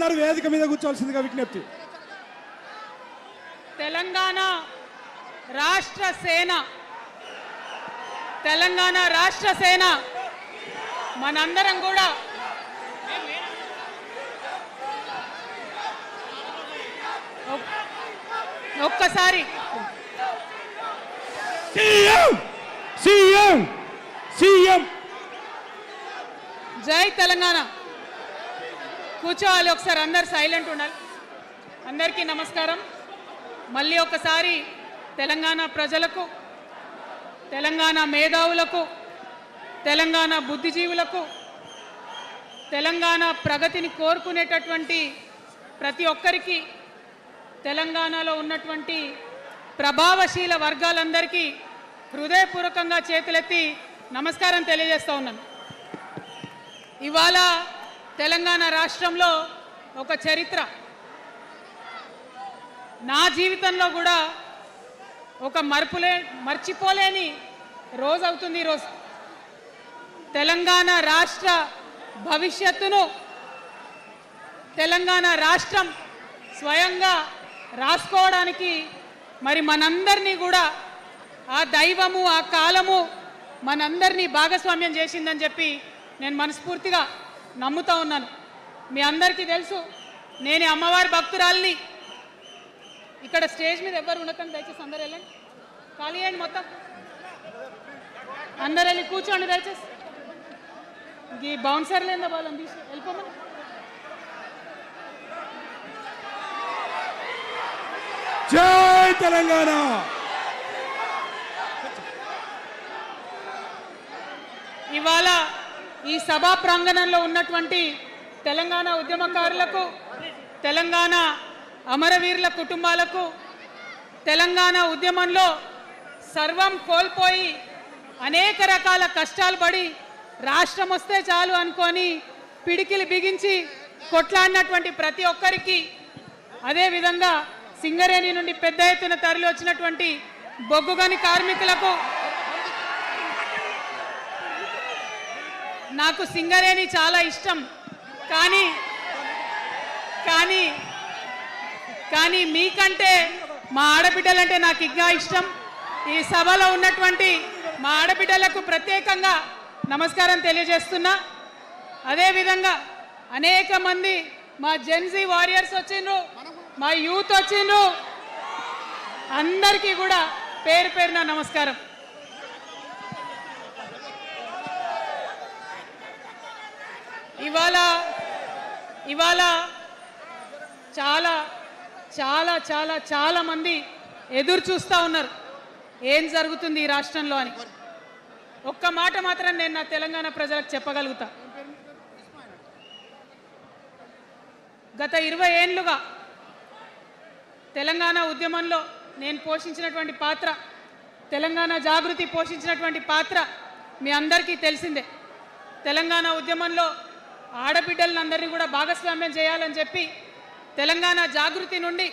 అందరూ వేదిక మీద కూర్చోవాల్సిందిగా విజ్ఞప్తి. తెలంగాణ రాష్ట్ర సేన, తెలంగాణ రాష్ట్ర సేన మనందరం కూడా ఒక్కసారి సీఎం జై తెలంగాణ కూర్చోవాలి. ఒకసారి అందరు సైలెంట్ ఉండాలి. అందరికీ నమస్కారం. మళ్ళీ ఒకసారి తెలంగాణ ప్రజలకు, తెలంగాణ మేధావులకు, తెలంగాణ బుద్ధిజీవులకు, తెలంగాణ ప్రగతిని కోరుకునేటటువంటి ప్రతి ఒక్కరికి, తెలంగాణలో ఉన్నటువంటి ప్రభావశీల వర్గాలందరికీ హృదయపూర్వకంగా చేతులెత్తి నమస్కారం తెలియజేస్తూ ఉన్నాను. ఇవాళ తెలంగాణ రాష్ట్రంలో ఒక చరిత్ర, నా జీవితంలో కూడా ఒక మర్చిపోలేని రోజు అవుతుంది ఈరోజు. తెలంగాణ రాష్ట్ర భవిష్యత్తును తెలంగాణ రాష్ట్రం స్వయంగా రాసుకోవడానికి మరి మనందరినీ కూడా ఆ దైవము, ఆ కాలము మనందరినీ భాగస్వామ్యం చేసిందని చెప్పి నేను మనస్ఫూర్తిగా నమ్ముతూ ఉన్నాను. మీ అందరికీ తెలుసు, నేను అమ్మవారి భక్తురాలిని. ఇక్కడ స్టేజ్ మీద ఎవ్వరు ఉండకండి, దయచేసి అందరు వెళ్ళండి, ఖాళీ అయ్యండి మొత్తం, అందరు వెళ్ళి కూర్చోండి దయచేసి. ఈ బౌన్సర్ లేదా వాళ్ళని తీసి వెళ్ళిపోమని. జై తెలంగాణ. ఇవాళ ఈ సభా ప్రాంగణంలో ఉన్నటువంటి తెలంగాణ ఉద్యమకారులకు, తెలంగాణ అమరవీరుల కుటుంబాలకు, తెలంగాణ ఉద్యమంలో సర్వం కోల్పోయి అనేక రకాల కష్టాలు పడి రాష్ట్రం వస్తే చాలు అనుకొని పిడికిలు బిగించి కొట్లాడినటువంటి ప్రతి ఒక్కరికి, అదేవిధంగా సింగరేణి నుండి పెద్ద ఎత్తున తరలి వచ్చినటువంటి బొగ్గుగని కార్మికులకు, నాకు సింగరేణి చాలా ఇష్టం, కానీ కానీ కానీ మీకంటే మా ఆడబిడ్డలంటే నాకు ఇంకా ఇష్టం. ఈ సభలో ఉన్నటువంటి మా ఆడబిడ్డలకు ప్రత్యేకంగా నమస్కారం తెలియజేస్తున్నా. అదేవిధంగా అనేక మంది మా జెన్జీ వారియర్స్ వచ్చిండ్రు, మా యూత్ వచ్చిండ్రు, అందరికీ కూడా పేరు పేరున నమస్కారం. ఇవాళ చాలా చాలా చాలా చాలా మంది ఎదురు చూస్తూ ఉన్నారు ఏం జరుగుతుంది ఈ రాష్ట్రంలో అని. ఒక్క మాట మాత్రం నేను నా తెలంగాణ ప్రజలకు చెప్పగలుగుతా. గత 20 ఏళ్లుగా తెలంగాణ ఉద్యమంలో నేను పోషించినటువంటి పాత్ర, తెలంగాణ జాగృతి పోషించినటువంటి పాత్ర మీ అందరికీ తెలిసిందే. తెలంగాణ ఉద్యమంలో ఆడబిడ్డలందరినీ కూడా భాగస్వామ్యం చేయాలని చెప్పి తెలంగాణ జాగృతి నుండి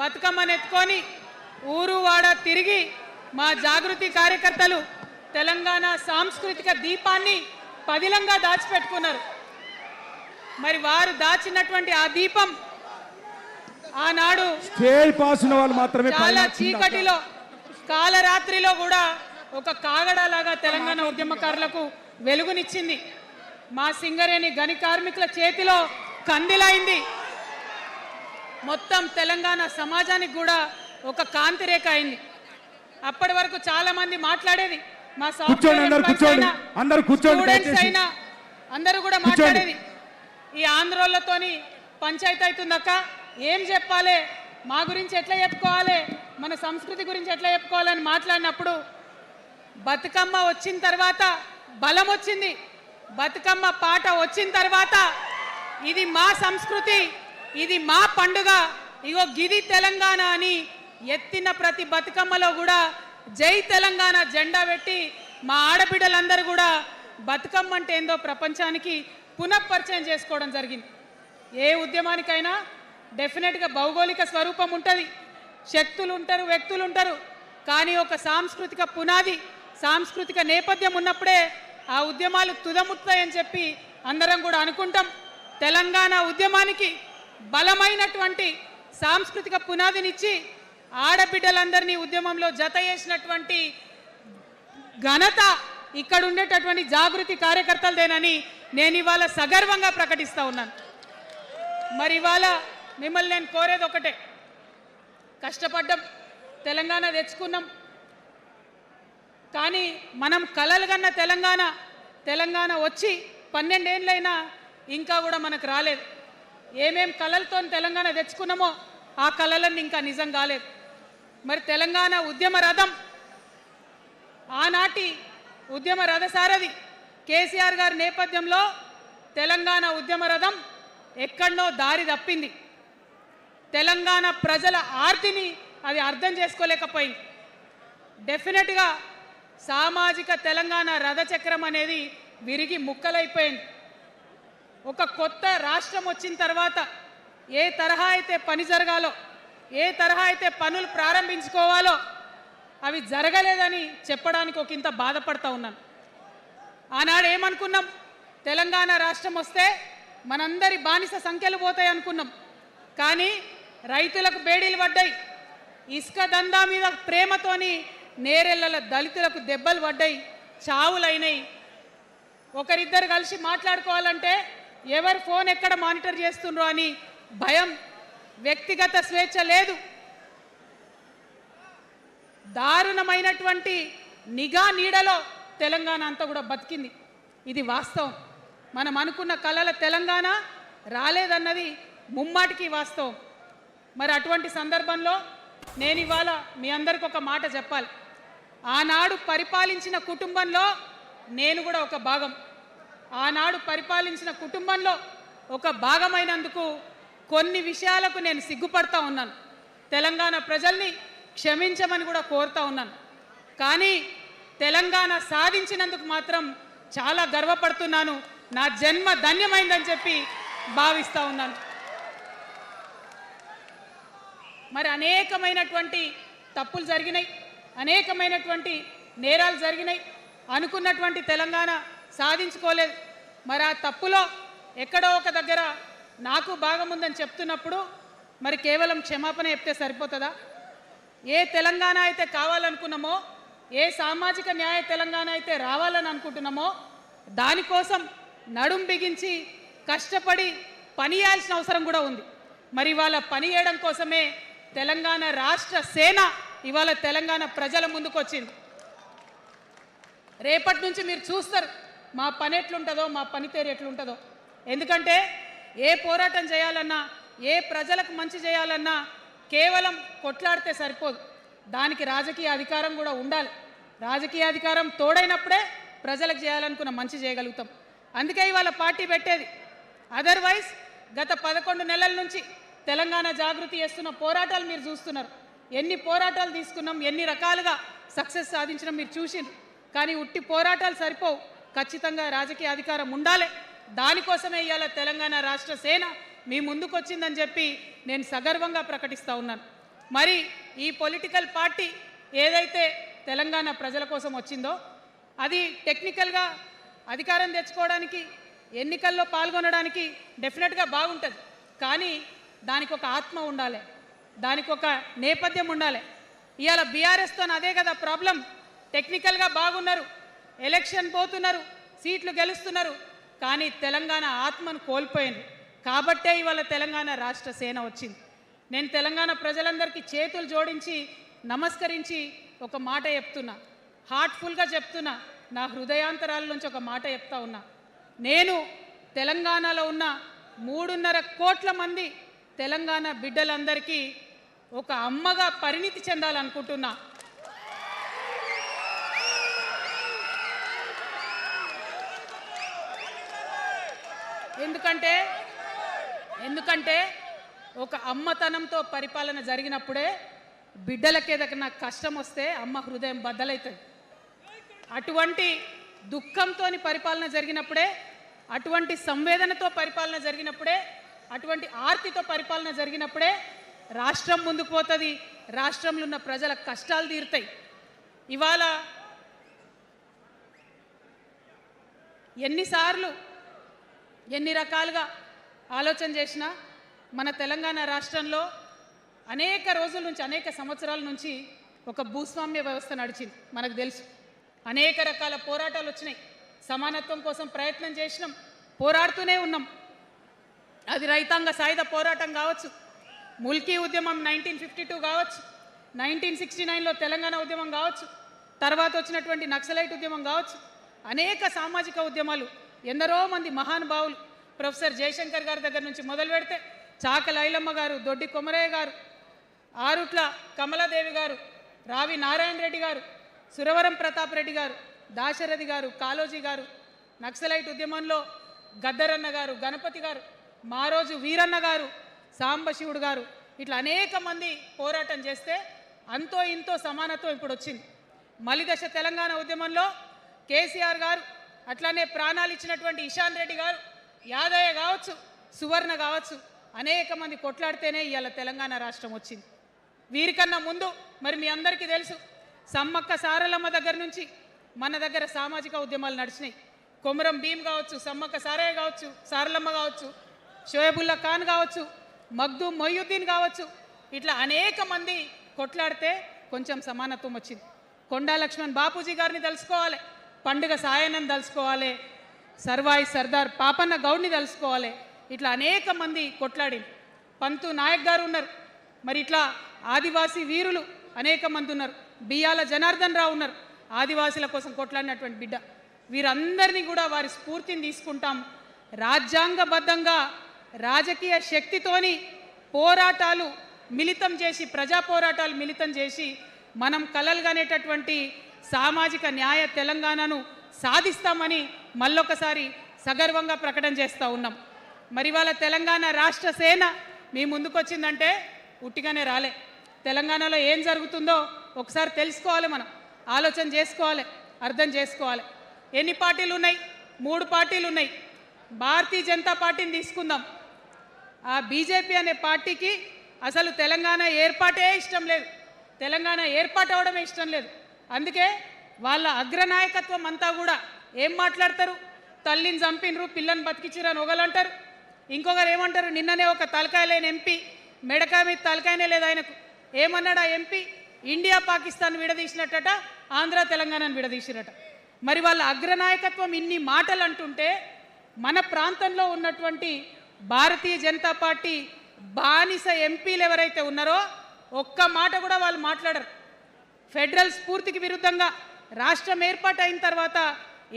బతుకమ్మను ఎత్తుకొని ఊరు వాడ తిరిగి మా జాగృతి కార్యకర్తలు తెలంగాణ సాంస్కృతిక దీపాన్ని పదిలంగా దాచిపెట్టుకున్నారు. మరి వారు దాచినటువంటి ఆ దీపం ఆనాడు చాలా చీకటిలో, కాలరాత్రిలో కూడా ఒక కాగడాలాగా తెలంగాణ ఉద్యమకారులకు వెలుగునిచ్చింది. మా సింగరేణి గని కార్మికుల చేతిలో కందిలైంది. మొత్తం తెలంగాణ సమాజానికి కూడా ఒక కాంతి రేఖ అయింది. అప్పటి వరకు చాలా మంది మాట్లాడేది, మా స్టూడెంట్స్ అయినా అందరూ కూడా మాట్లాడేది, ఈ ఆంధ్రోళ్ళతోని పంచాయతీ అవుతుందక్క, ఏం చెప్పాలి, మా గురించి ఎట్లా చెప్పుకోవాలి, మన సంస్కృతి గురించి ఎట్లా చెప్పుకోవాలని మాట్లాడినప్పుడు బతుకమ్మ వచ్చిన తర్వాత బలం వచ్చింది. బతుకమ్మ పాట వచ్చిన తర్వాత ఇది మా సంస్కృతి, ఇది మా పండుగ, ఇగో గిది తెలంగాణ అని ఎత్తిన ప్రతి బతుకమ్మలో కూడా జై తెలంగాణ జెండా పెట్టి మా ఆడబిడ్డలందరూ కూడా బతుకమ్మ అంటే ఏందో ప్రపంచానికి పునఃపరిచయం చేసుకోవడం జరిగింది. ఏ ఉద్యమానికైనా డెఫినెట్గా భౌగోళిక స్వరూపం ఉంటుంది, శక్తులు ఉంటారు, వ్యక్తులు ఉంటారు, కానీ ఒక సాంస్కృతిక పునాది, సాంస్కృతిక నేపథ్యం ఉన్నప్పుడే ఆ ఉద్యమాలు తుదముత్తాయని చెప్పి అందరం కూడా అనుకుంటాం. తెలంగాణ ఉద్యమానికి బలమైనటువంటి సాంస్కృతిక పునాదినిచ్చి ఆడబిడ్డలందరినీ ఉద్యమంలో జత చేసినటువంటి ఘనత ఇక్కడ ఉండేటటువంటి జాగృతి కార్యకర్తలదేనని నేను ఇవాళ సగర్వంగా ప్రకటిస్తా ఉన్నాను. మరి ఇవాళ మిమ్మల్ని నేను కోరేది ఒకటే, కష్టపడ్డం, తెలంగాణ తెచ్చుకున్నాం, కానీ మనం కలలు కన్న తెలంగాణ వచ్చి 12 ఏళ్ళైనా ఇంకా కూడా మనకు రాలేదు. ఏమేం కలలతో తెలంగాణ తెచ్చుకున్నామో ఆ కలలన్నీ ఇంకా నిజం కాలేదు. మరి తెలంగాణ ఉద్యమ రథం, ఆనాటి ఉద్యమ రథసారథి కేసీఆర్ గారి నేపథ్యంలో తెలంగాణ ఉద్యమ రథం ఎక్కడనో దారి తప్పింది. తెలంగాణ ప్రజల ఆర్తిని అది అర్థం చేసుకోలేకపోయింది. డెఫినెట్గా సామాజిక తెలంగాణ రథచక్రం అనేది విరిగి ముక్కలైపోయింది. ఒక కొత్త రాష్ట్రం వచ్చిన తర్వాత ఏ తరహా అయితే పని జరగాలో, ఏ తరహా అయితే పనులు ప్రారంభించుకోవాలో అవి జరగలేదని చెప్పడానికి ఒక ఇంత బాధపడతా ఉన్నాను. ఆనాడు ఏమనుకున్నాం, తెలంగాణ రాష్ట్రం వస్తే మనందరి బానిస సంఖ్యలు పోతాయి అనుకున్నాం. కానీ రైతులకు బేడీలు పడ్డాయి, ఇసుక దందా మీద ప్రేమతోని నేరెళ్ళల దళితులకు దెబ్బలు పడ్డాయి, చావులైనాయి. ఒకరిద్దరు కలిసి మాట్లాడుకోవాలంటే ఎవరు ఫోన్ ఎక్కడ మానిటర్ చేస్తుండ్రో అని భయం, వ్యక్తిగత స్వేచ్ఛ లేదు. దారుణమైనటువంటి నిఘా నీడలో తెలంగాణ అంతా కూడా బతికింది. ఇది వాస్తవం. మనం అనుకున్న కలల తెలంగాణ రాలేదన్నది ముమ్మాటికి వాస్తవం. మరి అటువంటి సందర్భంలో నేను ఇవాళ మీ అందరికి ఒక మాట చెప్పాలి. ఆనాడు పరిపాలించిన కుటుంబంలో నేను కూడా ఒక భాగం. ఆనాడు పరిపాలించిన కుటుంబంలో ఒక భాగమైనందుకు కొన్ని విషయాలకు నేను సిగ్గుపడతా ఉన్నాను. తెలంగాణ ప్రజల్ని క్షమించమని కూడా కోరుతా ఉన్నాను. కానీ తెలంగాణ సాధించినందుకు మాత్రం చాలా గర్వపడుతున్నాను. నా జన్మ ధన్యమైందని చెప్పి భావిస్తూ ఉన్నాను. మరి అనేకమైనటువంటి తప్పులు జరిగినాయి, అనేకమైనటువంటి నేరాలు జరిగినాయి. అనుకున్నటువంటి తెలంగాణ సాధించుకోలేదు. మరి ఆ తప్పులో ఎక్కడో ఒక దగ్గర నాకు భాగం ఉందని చెప్తున్నప్పుడు మరి కేవలం క్షమాపణ చెప్తే సరిపోతుందా? ఏ తెలంగాణ అయితే కావాలనుకున్నామో, ఏ సామాజిక న్యాయ తెలంగాణ అయితే రావాలని అనుకుంటున్నామో దానికోసం నడుం బిగించి కష్టపడి పని చేయాల్సిన అవసరం కూడా ఉంది. మరి ఇవాళ పని చేయడం కోసమే తెలంగాణ రాష్ట్ర సేన ఇవాళ తెలంగాణ ప్రజల ముందుకు వచ్చింది. రేపటి నుంచి మీరు చూస్తారు మా పని ఎట్లుంటుందో, మా పనితీరు ఎట్లుంటుందో. ఎందుకంటే ఏ పోరాటం చేయాలన్నా, ఏ ప్రజలకు మంచి చేయాలన్నా కేవలం కొట్లాడితే సరిపోదు, దానికి రాజకీయ అధికారం కూడా ఉండాలి. రాజకీయ అధికారం తోడైనప్పుడే ప్రజలకు చేయాలనుకున్న మంచి చేయగలుగుతాం. అందుకే ఇవాళ పార్టీ పెట్టేది. అదర్వైజ్ గత 11 నెలల నుంచి తెలంగాణ జాగృతి చేస్తున్న పోరాటాలు మీరు చూస్తున్నారు. ఎన్ని పోరాటాలు తీసుకున్నాం, ఎన్ని రకాలుగా సక్సెస్ సాధించడం మీరు చూసిండ్రు. కానీ ఉట్టి పోరాటాలు సరిపోవు, ఖచ్చితంగా రాజకీయ అధికారం ఉండాలి. దానికోసమే ఇవాళ తెలంగాణ రాష్ట్ర సేన మీ ముందుకు వచ్చిందని చెప్పి నేను సగర్వంగా ప్రకటిస్తూ ఉన్నాను. మరి ఈ పొలిటికల్ పార్టీ ఏదైతే తెలంగాణ ప్రజల కోసం వచ్చిందో అది టెక్నికల్గా అధికారం తెచ్చుకోవడానికి, ఎన్నికల్లో పాల్గొనడానికి డెఫినెట్గా బాగుంటుంది. కానీ దానికి ఒక ఆత్మ ఉండాలి, దానికి ఒక నేపథ్యం ఉండాలి. ఇవాళ బీఆర్ఎస్తో అదే కదా ప్రాబ్లం. టెక్నికల్గా బాగున్నారు, ఎలక్షన్ పోతున్నారు, సీట్లు గెలుస్తున్నారు, కానీ తెలంగాణ ఆత్మను కోల్పోయింది. కాబట్టే ఇవాళ తెలంగాణ రాష్ట్ర సేన వచ్చింది. నేను తెలంగాణ ప్రజలందరికీ చేతులు జోడించి నమస్కరించి ఒక మాట చెప్తున్నా, హార్ట్ఫుల్గా చెప్తున్నా, నా హృదయాంతరాల నుంచి ఒక మాట చెప్తా ఉన్నా. నేను తెలంగాణలో ఉన్న 3.5 కోట్ల మంది తెలంగాణ బిడ్డలందరికీ ఒక అమ్మగా పరిణితి చెందాలనుకుంటున్నా. ఎందుకంటే ఒక అమ్మతనంతో పరిపాలన జరిగినప్పుడే బిడ్డలకి ఏదైనా కష్టం వస్తే అమ్మ హృదయం బద్దలవుతుంది. అటువంటి దుఃఖంతో పరిపాలన జరిగినప్పుడే, అటువంటి సంవేదనతో పరిపాలన జరిగినప్పుడే, అటువంటి ఆర్తితో పరిపాలన జరిగినప్పుడే రాష్ట్రం ముందుకు పోతుంది, రాష్ట్రంలో ఉన్న ప్రజల కష్టాలు తీరుతాయి. ఇవాళ ఎన్నిసార్లు ఎన్ని రకాలుగా ఆలోచన చేసినా మన తెలంగాణ రాష్ట్రంలో అనేక రోజుల నుంచి అనేక సంవత్సరాల నుంచి ఒక భూస్వామ్య వ్యవస్థ నడిచింది. మనకు తెలుసు అనేక రకాల పోరాటాలు వచ్చినాయి. సమానత్వం కోసం ప్రయత్నం చేసినాం, పోరాడుతూనే ఉన్నాం. అది రైతాంగ సాయుధ పోరాటం కావచ్చు, ముల్కీ ఉద్యమం 1952 కావచ్చు, 1969లో తెలంగాణ ఉద్యమం కావచ్చు, తర్వాత వచ్చినటువంటి నక్సలైట్ ఉద్యమం కావచ్చు, అనేక సామాజిక ఉద్యమాలు, ఎందరో మంది మహానుభావులు ప్రొఫెసర్ జయశంకర్ గారి దగ్గర నుంచి మొదలు పెడితే చాక లైలమ్మ గారు, దొడ్డి కొమరయ్య గారు, ఆరుట్ల కమలాదేవి గారు, రావి నారాయణ రెడ్డి గారు, సురవరం ప్రతాప్ రెడ్డి గారు, దాశరథి గారు, కాళోజీ గారు, నక్సలైట్ ఉద్యమంలో గద్దరన్న గారు, గణపతి గారు, మారోజు వీరన్న గారు, సాంబశివుడు గారు, ఇట్లా అనేక మంది పోరాటం చేస్తే అంతో ఇంతో సమానత్వం ఇప్పుడు వచ్చింది. మలిదశ తెలంగాణ ఉద్యమంలో కేసీఆర్ గారు, అట్లానే ప్రాణాలు ఇచ్చినటువంటి ఇషాన్ రెడ్డి గారు, యాదయ్య కావచ్చు, సువర్ణ కావచ్చు, అనేక మంది కొట్లాడితేనే ఇవాళ తెలంగాణ రాష్ట్రం వచ్చింది. వీరికన్నా ముందు మరి మీ అందరికీ తెలుసు, సమ్మక్క సారలమ్మ దగ్గర నుంచి మన దగ్గర సామాజిక ఉద్యమాలు నడిచినాయి. కొమరం భీమ్ కావచ్చు, సమ్మక్క సారయ్య కావచ్చు, సారలమ్మ కావచ్చు, షోయబుల్లా ఖాన్ కావచ్చు, మగ్దూమ్ మొయ్యుద్దీన్ కావచ్చు, ఇట్లా అనేక మంది కొట్లాడితే కొంచెం సమానత్వం వచ్చింది. కొండా లక్ష్మణ్ బాపూజీ గారిని తెలుసుకోవాలి, పండుగ సాయనని తెలుసుకోవాలి, సర్వాయి సర్దార్ పాపన్న గౌడ్ని తెలుసుకోవాలి. ఇట్లా అనేక మంది కొట్లాడింది. పంతు నాయక్ గారు ఉన్నారు, మరి ఇట్లా ఆదివాసీ వీరులు అనేక మంది ఉన్నారు. బియ్యాల జనార్దన్ రావు ఉన్నారు, ఆదివాసీల కోసం కొట్లాడినటువంటి బిడ్డ. వీరందరినీ కూడా వారి స్ఫూర్తిని తీసుకుంటాం. రాజ్యాంగబద్ధంగా రాజకీయ శక్తితోని పోరాటాలు మిళితం చేసి, ప్రజా పోరాటాలు మిళితం చేసి మనం కలలుగనేటటువంటి సామాజిక న్యాయ తెలంగాణను సాధిస్తామని మళ్ళొకసారి సగర్వంగా ప్రకటన చేస్తూ ఉన్నాం. మరి వాళ్ళ తెలంగాణ రాష్ట్ర సేన మీ ముందుకొచ్చిందంటే ఉట్టిగానే రాలే. తెలంగాణలో ఏం జరుగుతుందో ఒకసారి తెలుసుకోవాలి, మనం ఆలోచన చేసుకోవాలి, అర్థం చేసుకోవాలి. ఎన్ని పార్టీలు ఉన్నాయి? 3 పార్టీలు ఉన్నాయి. భారతీయ జనతా పార్టీని తీసుకుందాం. ఆ బీజేపీ అనే పార్టీకి అసలు తెలంగాణ ఏర్పాటే ఇష్టం లేదు, తెలంగాణ ఏర్పాటు అవడమే ఇష్టం లేదు. అందుకే వాళ్ళ అగ్రనాయకత్వం అంతా కూడా ఏం మాట్లాడతారు? తల్లిని చంపినరు, పిల్లని బతికించారని ఒకలంటారు, ఇంకొకరు ఏమంటారు? నిన్ననే ఒక తలకాయ లేని ఎంపీ, మెడకాయ మీద తలకాయనే లేదు ఆయనకు, ఏమన్నాడు ఆ ఎంపీ? ఇండియా పాకిస్తాన్ విడదీసినట్టట, ఆంధ్ర తెలంగాణను విడదీసిరట. మరి వాళ్ళ అగ్రనాయకత్వం ఇన్ని మాటలు అంటుంటే మన ప్రాంతంలో ఉన్నటువంటి భారతీయ జనతా పార్టీ బానిస ఎంపీలు ఎవరైతే ఉన్నారో ఒక్క మాట కూడా వాళ్ళు మాట్లాడరు. ఫెడరల్ స్ఫూర్తికి విరుద్ధంగా రాష్ట్రం ఏర్పాటు అయిన తర్వాత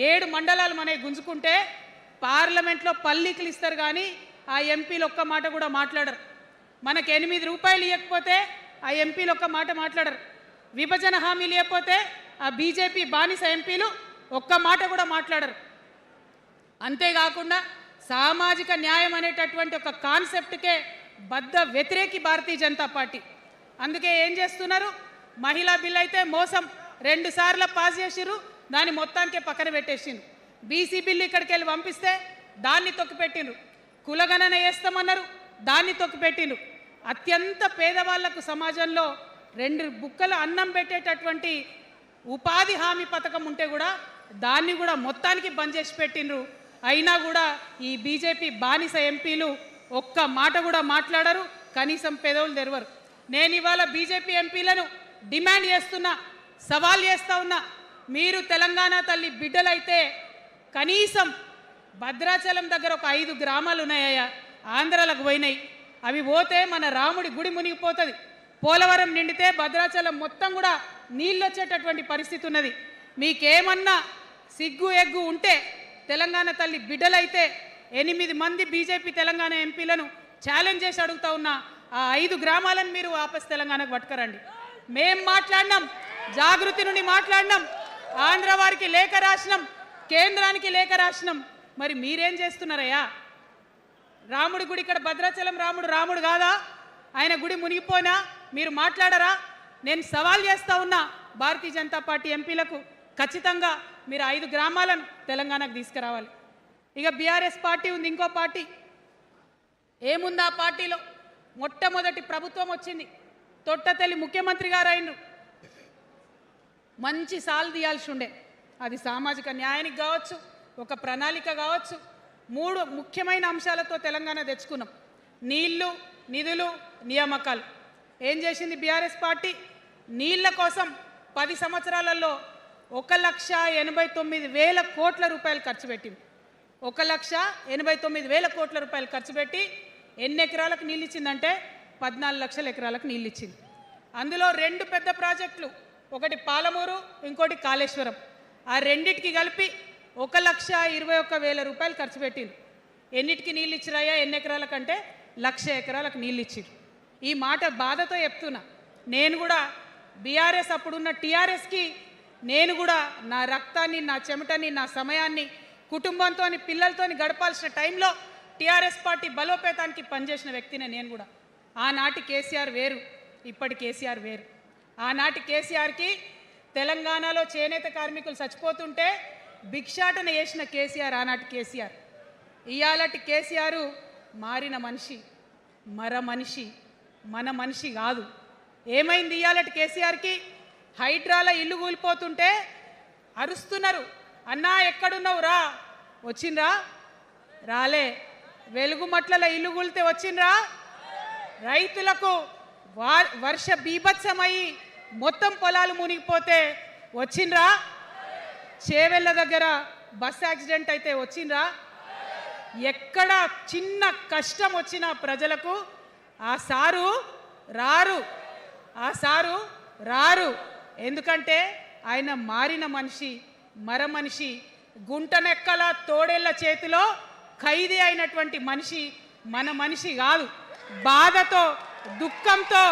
7 మండలాలు మనకి గుంజుకుంటే పార్లమెంట్లో పల్లీకులు ఇస్తారు, కానీ ఆ ఎంపీలు ఒక్క మాట కూడా మాట్లాడరు. మనకు 8 రూపాయలు ఇవ్వకపోతే ఆ ఎంపీలు ఒక్క మాట మాట్లాడరు. విభజన హామీలు ఇవ్వకపోతే ఆ బీజేపీ బానిస ఎంపీలు ఒక్క మాట కూడా మాట్లాడరు. అంతేకాకుండా సామాజిక న్యాయం అనేటటువంటి ఒక కాన్సెప్ట్కే బద్ద వ్యతిరేకి భారతీయ జనతా పార్టీ. అందుకే ఏం చేస్తున్నారు? మహిళా బిల్ అయితే మోసం, 2 సార్లు పాస్ చేసిర్రు, దాన్ని మొత్తానికే పక్కన పెట్టేసిండ్రు. బీసీ బిల్లు ఇక్కడికి వెళ్ళి పంపిస్తే దాన్ని తొక్కిపెట్టిండ్రు. కులగణన వేస్తామన్నారు, దాన్ని తొక్కిపెట్టిండ్రు. అత్యంత పేదవాళ్లకు సమాజంలో 2 బుక్కల అన్నం పెట్టేటటువంటి ఉపాధి హామీ పథకం ఉంటే కూడా దాన్ని కూడా మొత్తానికి బంద్ చేసి పెట్టిండ్రు. అయినా కూడా ఈ బీజేపీ బానిస ఎంపీలు ఒక్క మాట కూడా మాట్లాడరు, కనీసం పెదవులు తెరవరు. నేను ఇవాళ బీజేపీ ఎంపీలను డిమాండ్ చేస్తున్నా, సవాల్ చేస్తా ఉన్నా, మీరు తెలంగాణ తల్లి బిడ్డలైతే కనీసం భద్రాచలం దగ్గర ఒక 5 గ్రామాలు ఉన్నాయా, ఆంధ్రాలకు పోయినాయి, అవి పోతే మన రాముడి గుడి మునిగిపోతుంది. పోలవరం నిండితే భద్రాచలం మొత్తం కూడా నీళ్ళు వచ్చేటటువంటి పరిస్థితి ఉన్నది. మీకేమన్నా సిగ్గు ఎగ్గు ఉంటే తెలంగాణ తల్లి బిడ్డలైతే 8 మంది బీజేపీ తెలంగాణ ఎంపీలను ఛాలెంజ్ చేసి అడుగుతా ఉన్నా, ఆ 5 గ్రామాలను మీరు వాపస్ తెలంగాణకు పట్టుకరండి. మేం మాట్లాడినాం, జాగృతి నుండి మాట్లాడినాం, ఆంధ్ర వారికి లేఖ రాసినాం, కేంద్రానికి లేఖ రాసినాం. మరి మీరేం చేస్తున్నారయ్యా? రాముడి గుడి ఇక్కడ భద్రాచలం రాముడు కాదా? ఆయన గుడి మునిగిపోయినా మీరు మాట్లాడరా? నేను సవాల్ చేస్తా ఉన్నా భారతీయ జనతా పార్టీ ఎంపీలకు, ఖచ్చితంగా మీరు 5 గ్రామాలను తెలంగాణకు తీసుకురావాలి. ఇక బీఆర్ఎస్ పార్టీ ఉంది, ఇంకో పార్టీ. ఏముంది ఆ పార్టీలో? మొట్టమొదటి ప్రభుత్వం వచ్చింది, తొట్టతల్లి ముఖ్యమంత్రి గారు అయినరు. మంచి సాలు తీయాల్సి ఉండే, అది సామాజిక న్యాయానికి కావచ్చు, ఒక ప్రణాళిక కావచ్చు. 3 ముఖ్యమైన అంశాలతో తెలంగాణ తెచ్చుకున్నాం. నీళ్లు, నిధులు, నియామకాలు. ఏం చేసింది బీఆర్ఎస్ పార్టీ? నీళ్ల కోసం 10 సంవత్సరాలలో 1,89,000 కోట్ల రూపాయలు ఖర్చు పెట్టింది. 1,89,000 కోట్ల రూపాయలు ఖర్చు పెట్టి ఎన్ని ఎకరాలకు నీళ్ళు ఇచ్చిందంటే 14 లక్షల ఎకరాలకు నీళ్ళు ఇచ్చింది. అందులో 2 పెద్ద ప్రాజెక్టులు, ఒకటి పాలమూరు, ఇంకోటి కాళేశ్వరం. ఆ రెండిటికి కలిపి 1,21,000 రూపాయలు ఖర్చు పెట్టింది. ఎన్నిటికి నీళ్ళు ఇచ్చిరాయా? ఎన్ని ఎకరాలకంటే 1,00,000 ఎకరాలకు నీళ్ళు ఇచ్చింది. ఈ మాట బాధతో చెప్తున్నా. నేను కూడా బీఆర్ఎస్ అప్పుడున్న టీఆర్ఎస్కి నేను కూడా నా రక్తాన్ని, నా చెమటని, నా సమయాన్ని కుటుంబంతో, పిల్లలతో గడపాల్సిన టైంలో టీఆర్ఎస్ పార్టీ బలోపేతానికి పనిచేసిన వ్యక్తినే నేను కూడా. ఆనాటి కేసీఆర్ వేరు, ఇప్పటి కేసీఆర్ వేరు. ఆనాటి కేసీఆర్కి తెలంగాణలో చేనేత కార్మికులు చచ్చిపోతుంటే భిక్షాటన చేసిన కేసీఆర్ ఆనాటి కేసీఆర్. ఇయాలటి కేసీఆర్ మారిన మనిషి, మనిషి, మన మనిషి కాదు. ఏమైంది ఇయాలటి కేసీఆర్కి? హైడ్రాల ఇల్లు కూలిపోతుంటే అరుస్తున్నారు, అన్నా ఎక్కడున్నావు రా, వచ్చిండ్రా? రాలే. వెలుగుమట్లలో ఇల్లు కూలితే వచ్చిండ్రా? రైతులకు వర్ష బీభత్సమయ్యి మొత్తం పొలాలు మునిగిపోతే వచ్చిండ్రా? చేవెళ్ళ దగ్గర బస్ యాక్సిడెంట్ అయితే వచ్చిండ్రా? ఎక్కడ చిన్న కష్టం వచ్చినా ప్రజలకు ఆ సారు రారు, ఆ సారు రారు. ఎందుకంటే ఆయన మారిన మనిషి, మనిషి, గుంటనెక్కల తోడేళ్ల చేతిలో ఖైదీ అయినటువంటి మనిషి, మన మనిషి కాదు. బాధతో, దుఃఖంతో,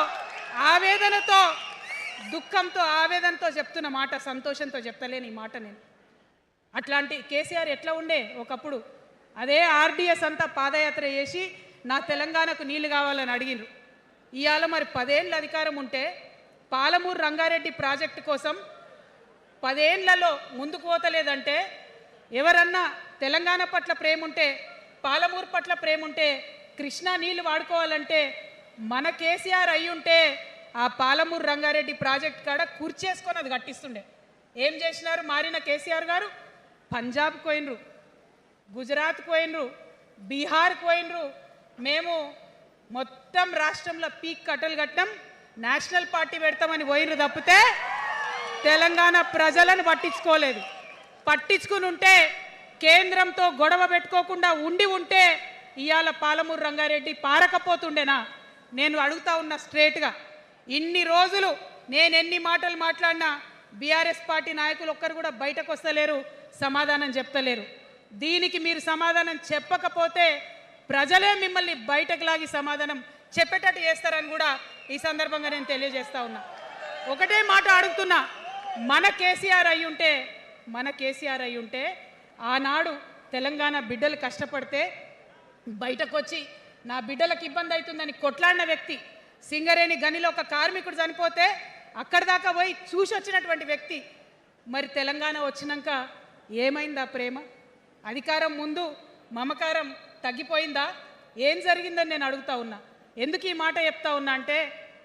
ఆవేదనతో చెప్తున్న మాట, సంతోషంతో చెప్తలేని ఈ మాట నేను. అట్లాంటి కేసీఆర్ ఎట్లా ఉండే ఒకప్పుడు? అదే ఆర్డీఎస్ అంతా పాదయాత్ర చేసి నా తెలంగాణకు నీళ్లు కావాలని అడిగినారు. ఇవాళ మరి 10 ఏళ్ళ అధికారం ఉంటే పాలమూరు రంగారెడ్డి ప్రాజెక్టు కోసం 10 ఏళ్లలో ముందుకు పోతలేదంటే, ఎవరన్నా తెలంగాణ పట్ల ప్రేమ ఉంటే, పాలమూరు పట్ల ప్రేమ ఉంటే, కృష్ణా నీళ్లు వాడుకోవాలంటే మన కేసీఆర్ అయ్యుంటే ఆ పాలమూరు రంగారెడ్డి ప్రాజెక్ట్ కాడ కుర్చేసుకొని అది కట్టిస్తుండే. ఏం చేసినారు మారిన కేసీఆర్ గారు? పంజాబ్ పోయినరు, గుజరాత్ పోయినరు, బీహార్ పోయినరు. మేము మొత్తం రాష్ట్రంలో పీక్ కట్టలు కట్టం, నేషనల్ పార్టీ పెడతామని పోయినరు తప్పితే తెలంగాణ ప్రజలను పట్టించుకోలేదు. పట్టించుకుని ఉంటే, కేంద్రంతో గొడవ పెట్టుకోకుండా ఉంటే ఇవాళ పాలమూరు రంగారెడ్డి పారకపోతుండేనా? నేను అడుగుతా ఉన్నా స్ట్రేట్గా. ఇన్ని రోజులు నేను ఎన్ని మాటలు మాట్లాడినా బీఆర్ఎస్ పార్టీ నాయకులు ఒక్కరు కూడా బయటకు వస్తలేరు, సమాధానం చెప్తలేరు. దీనికి మీరు సమాధానం చెప్పకపోతే ప్రజలే మిమ్మల్ని బయటకు లాగి సమాధానం చెప్పేటట్టు చేస్తారని కూడా ఈ సందర్భంగా నేను తెలియజేస్తా ఉన్నా. ఒకటే మాట అడుగుతున్నా, మన కేసీఆర్ అయ్యుంటే ఆనాడు తెలంగాణ బిడ్డలు కష్టపడితే బయటకు వచ్చి నా బిడ్డలకు ఇబ్బంది అవుతుందని కొట్లాడిన వ్యక్తి, సింగరేణి గనిలో ఒక కార్మికుడు చనిపోతే అక్కడి దాకా పోయి చూసి వచ్చినటువంటి వ్యక్తి. మరి తెలంగాణ వచ్చినాక ఏమైందా ప్రేమ? అధికారం ముందు మమకారం తగ్గిపోయిందా? ఏం జరిగిందని నేను అడుగుతా ఉన్నా. ఎందుకు ఈ మాట చెప్తా ఉన్నా అంటే,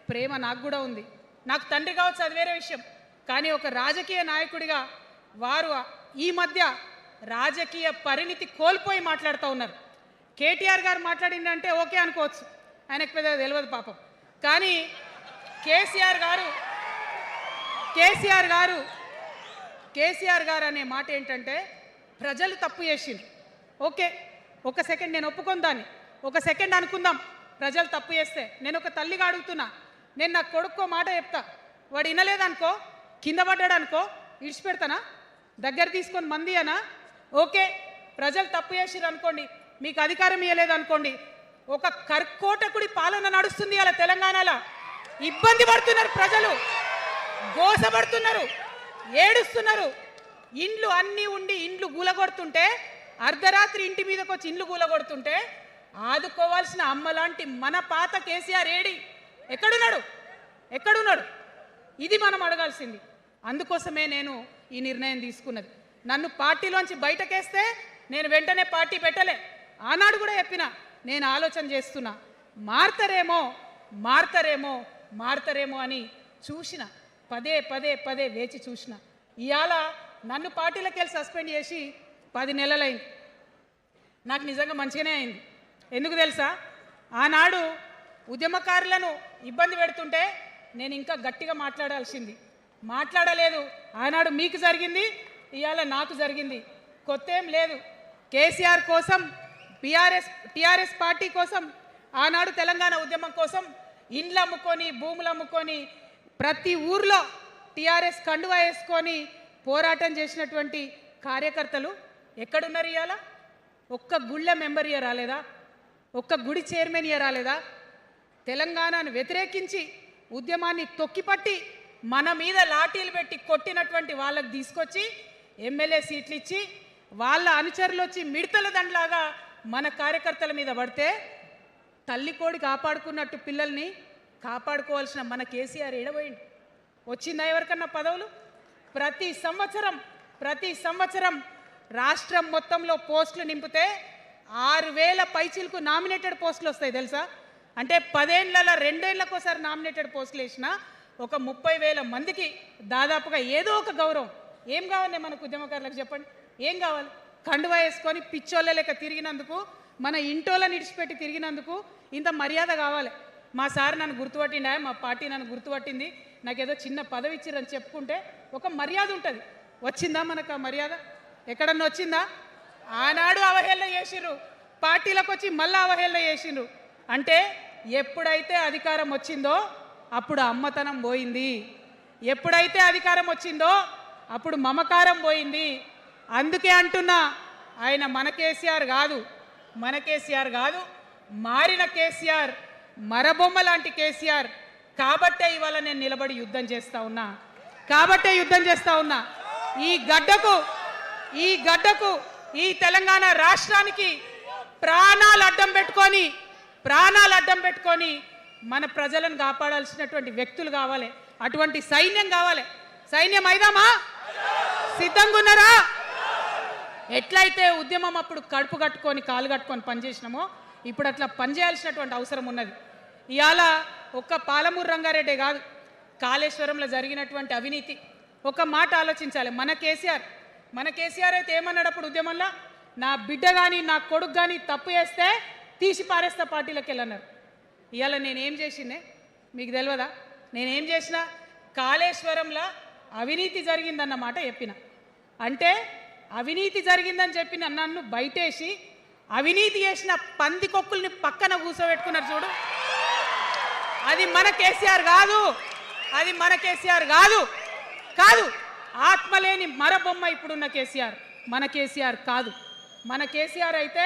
ప్రేమ నాకు కూడా ఉంది. నాకు తండ్రి కావచ్చు, అది వేరే విషయం. కానీ ఒక రాజకీయ నాయకుడిగా వారు ఈ మధ్య రాజకీయ పరిణితి కోల్పోయి మాట్లాడుతూ ఉన్నారు. కేటీఆర్ గారు మాట్లాడిందంటే ఓకే అనుకోవచ్చు, ఆయనకు పెద్ద తెలియదు పాపం. కానీ కేసీఆర్ గారు అనే మాట ఏంటంటే, ప్రజలు తప్పు చేసిండ్రు. ఓకే, ఒక సెకండ్ నేను ఒప్పుకొని దాన్ని, ఒక సెకండ్ అనుకుందాం. ప్రజలు తప్పు చేస్తే నేను ఒక తల్లిగా అడుగుతున్నా. నేను నా కొడుకో మాట చెప్తా, వాడు వినలేదనుకో, కింద పడ్డాడు అనుకో, ఇడిచిపెడతానా? దగ్గర తీసుకొని మంది అనా? ఓకే, ప్రజలు తప్పు చేసిర్రు అనుకోండి, మీకు అధికారం ఇవ్వలేదు అనుకోండి, ఒక కర్కోటకుడి పాలన నడుస్తుంది అలా తెలంగాణలో. ఇబ్బంది పడుతున్నారు ప్రజలు, గోసపడుతున్నారు, ఏడుస్తున్నారు. ఇండ్లు అన్నీ ఉండి ఇండ్లు గూలగొడుతుంటే, అర్ధరాత్రి ఇంటి మీదకి వచ్చి ఇండ్లు గూలగొడుతుంటే ఆదుకోవాల్సిన అమ్మలాంటి మన పాత కేసీఆర్ ఏడి? ఎక్కడున్నాడు? ఇది మనం అడగాల్సింది. అందుకోసమే నేను ఈ నిర్ణయం తీసుకున్నది. నన్ను పార్టీలోంచి బయటకేస్తే నేను వెంటనే పార్టీ పెట్టలే. ఆనాడు కూడా చెప్పిన, నేను ఆలోచన చేస్తున్నా, మారతారేమో అని చూసిన, పదే వేచి చూసిన. ఇవాళ నన్ను పార్టీలోకి వెళ్ళి సస్పెండ్ చేసి 10 నెలలైంది. నాకు నిజంగా మంచిగానే అయింది. ఎందుకు తెలుసా? ఆనాడు ఉద్యమకారులను ఇబ్బంది పెడుతుంటే నేను ఇంకా గట్టిగా మాట్లాడలేదు. ఆనాడు మీకు జరిగింది, ఇవాళ నాకు జరిగింది. కొత్త ఏం లేదు. కేసీఆర్ కోసం, టీఆర్ఎస్ పార్టీ కోసం, ఆనాడు తెలంగాణ ఉద్యమం కోసం ఇండ్లు అమ్ముకొని, భూములు అమ్ముకొని, ప్రతి ఊర్లో టీఆర్ఎస్ కండువా వేసుకొని పోరాటం చేసినటువంటి కార్యకర్తలు ఎక్కడున్నారు ఇవాళ? ఒక్క గుళ్ళ మెంబర్ ఇయర్ రాలేదా? ఒక్క గుడి చైర్మన్ ఇయర్ రాలేదా? తెలంగాణను వ్యతిరేకించి ఉద్యమాన్ని తొక్కిపట్టి మన మీద లాఠీలు పెట్టి కొట్టినటువంటి వాళ్ళకి తీసుకొచ్చి ఎమ్మెల్యే సీట్లు ఇచ్చి వాళ్ళ అనుచరులు వచ్చి మిడతల దండలాగా మన కార్యకర్తల మీద పడితే తల్లి కోడి కాపాడుకున్నట్టు పిల్లల్ని కాపాడుకోవాల్సిన మన కేసీఆర్ ఎడబోయింది. వచ్చిందా ఎవరికన్నా పదవులు? ప్రతి సంవత్సరం రాష్ట్రం మొత్తంలో పోస్టులు నింపితే 6,000 పైచీలకు నామినేటెడ్ పోస్టులు వస్తాయి తెలుసా? అంటే 10 ఏళ్ళ 2 ఏళ్ళకోసారి నామినేటెడ్ పోస్టులు వేసినా ఒక 30,000 మందికి దాదాపుగా ఏదో ఒక గౌరవం. ఏం కావాలి మనకు ఉద్యమకారులకు చెప్పండి? ఏం కావాలి? కండువా వేసుకొని పిచ్చోళ్ళ లెక్క తిరిగినందుకు, మన ఇంటోళ్ళని ఇడిచిపెట్టి తిరిగినందుకు ఇంత మర్యాద కావాలి. మా సార్ నన్ను గుర్తుపట్టిండా, మా పార్టీ నన్ను గుర్తుపట్టింది, నాకేదో చిన్న పదవి ఇచ్చిరని చెప్పుకుంటే ఒక మర్యాద ఉంటుంది. వచ్చిందా మనకు ఆ మర్యాద? ఎక్కడన్నా వచ్చిందా? ఆనాడు అవహేళన చేసిర్రు, పార్టీలకు వచ్చి మళ్ళీ అవహేళన చేసిండ్రు. అంటే ఎప్పుడైతే అధికారం వచ్చిందో అప్పుడు అమ్మతనం పోయింది, ఎప్పుడైతే అధికారం వచ్చిందో అప్పుడు మమకారం పోయింది. అందుకే అంటున్నా, ఆయన మన కేసీఆర్ కాదు, మారిన కేసీఆర్, మరబొమ్మ లాంటి కేసీఆర్. కాబట్టే ఇవాళ నేను నిలబడి యుద్ధం చేస్తా ఉన్నా. ఈ గడ్డకు ఈ తెలంగాణ రాష్ట్రానికి ప్రాణాలు అడ్డం పెట్టుకొని మన ప్రజలను కాపాడాల్సినటువంటి వ్యక్తులు కావాలి, అటువంటి సైన్యం కావాలి. సైన్యం అయిదామా? సిద్ధంగా ఉన్నారా? ఎట్లయితే ఉద్యమం అప్పుడు కడుపు కట్టుకొని కాలు కట్టుకొని పనిచేసినామో ఇప్పుడు అట్లా పనిచేయాల్సినటువంటి అవసరం ఉన్నది. ఇవాళ ఒక్క పాలమూరు రంగారెడ్డే కాదు, కాళేశ్వరంలో జరిగినటువంటి అవినీతి ఒక మాట ఆలోచించాలి. మన కేసీఆర్ అయితే ఏమన్నాడు అప్పుడు ఉద్యమంలో? నా బిడ్డ కానీ నా కొడుకు కానీ తప్పు చేస్తే తీసి పారేస్తా పార్టీలకు వెళ్ళన్నారు. ఇవాళ నేనేం చేసిందే మీకు తెలియదా? నేనేం చేసిన? కాళేశ్వరంలో అవినీతి జరిగిందన్నమాట చెప్పిన. అంటే అవినీతి జరిగిందని చెప్పిన నన్ను బయటేసి అవినీతి చేసిన పందికొక్కుల్ని పక్కన కూర్చోబెట్టుకున్నారు చూడు. అది మన కేసీఆర్ కాదు. ఆత్మలేని మరబొమ్మ ఇప్పుడున్న కేసీఆర్. మన కేసీఆర్ కాదు. మన కేసీఆర్ అయితే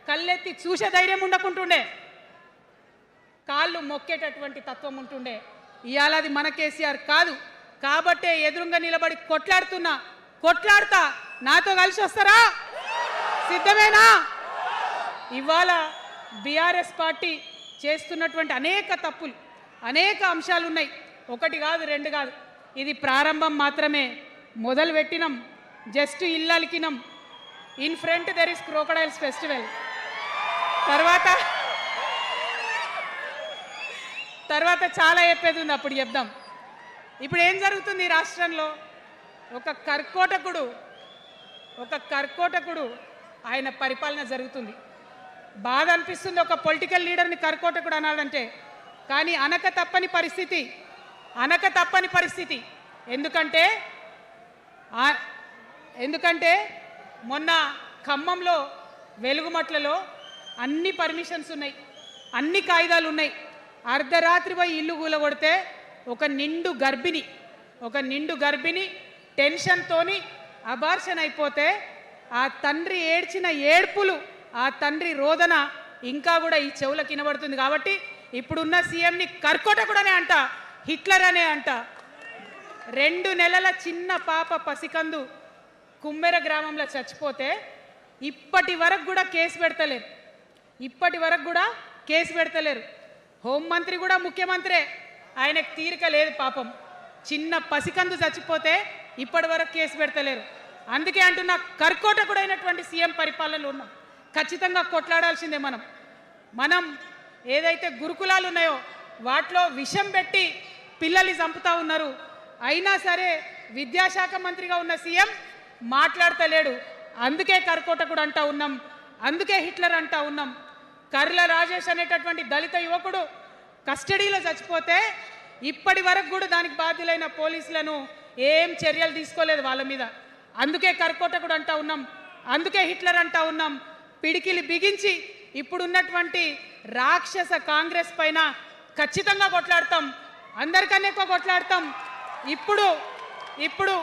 కళ్ళెత్తి చూసే ధైర్యం ఉండకుంటుండే, కాళ్ళు మొక్కేటటువంటి తత్వం ఉంటుండే. ఇవాళ అది మన కేసీఆర్ కాదు. కాబట్టే ఎదురుగా నిలబడి కొట్లాడుతా. నాతో కలిసి వస్తారా? సిద్ధమేనా? ఇవాళ బీఆర్ఎస్ పార్టీ చేస్తున్నటువంటి అనేక తప్పులు, అనేక అంశాలు ఉన్నాయి. ఒకటి కాదు, రెండు కాదు. ఇది ప్రారంభం మాత్రమే. మొదలు పెట్టినాం, జస్ట్ ఇల్లలికినాం. In front there is crocodiles festival. తర్వాత చాలా చెప్పేది ఉంది, అప్పుడు చెప్దాం. ఇప్పుడు ఏం జరుగుతుంది ఈ రాష్ట్రంలో? ఒక కర్కోటకుడు ఆయన పరిపాలన జరుగుతుంది. బాధ అనిపిస్తుంది ఒక పొలిటికల్ లీడర్ని కర్కోటకుడు అనాలంటే. కానీ అనక తప్పని పరిస్థితి. ఎందుకంటే మొన్న ఖమ్మంలో వెలుగుమట్లలో అన్ని పర్మిషన్స్ ఉన్నాయి, అన్ని కాయిదాలు ఉన్నాయి. అర్ధరాత్రి పోయి ఇల్లు కూలగొడితే ఒక నిండు గర్భిణి టెన్షన్తోని అబార్షన్ అయిపోతే ఆ తండ్రి ఏడ్చిన ఏడ్పులు, ఆ తండ్రి రోదన ఇంకా కూడా ఈ చెవులకు వినబడుతుంది. కాబట్టి ఇప్పుడున్న సీఎంని కర్కోటకుడనే అంట, హిట్లర్ అనే అంట. 2 నెలల చిన్న పాప పసికందు కుమ్మెర గ్రామంలో చచ్చిపోతే ఇప్పటి వరకు కూడా కేసు పెడతలేరు. హోంమంత్రి కూడా ముఖ్యమంత్రే, ఆయనకు తీరిక లేదు పాపం. చిన్న పసికందు చచ్చిపోతే ఇప్పటి వరకు కేసు పెడతలేరు. అందుకే అంటున్నా, కర్కోటకుడైనటువంటి సీఎం పరిపాలనలో ఉన్నాం. ఖచ్చితంగా కొట్లాడాల్సిందే. మనం ఏదైతే గురుకులాలు ఉన్నాయో వాటిలో విషం పెట్టి పిల్లల్ని చంపుతా ఉన్నారు. అయినా సరే విద్యాశాఖ మంత్రిగా ఉన్న సీఎం మాట్లాడతలేడు. అందుకే కర్కోటకుడు అంటా ఉన్నాం, అందుకే హిట్లర్ అంటా ఉన్నాం. కర్ల రాజేష్ అనేటటువంటి దళిత యువకుడు కస్టడీలో చచ్చిపోతే ఇప్పటి వరకు కూడా దానికి బాధ్యులైన పోలీసులను ఏం చర్యలు తీసుకోలేదు వాళ్ళ మీద. అందుకే కర్కోటకుడు అంటా ఉన్నాం, అందుకే హిట్లర్ అంటా ఉన్నాం. పిడికిలి బిగించి ఇప్పుడున్నటువంటి రాక్షస కాంగ్రెస్ పైన ఖచ్చితంగా కొట్లాడతాం, అందరికన్నా ఎక్కువ కొట్లాడతాం. ఇప్పుడు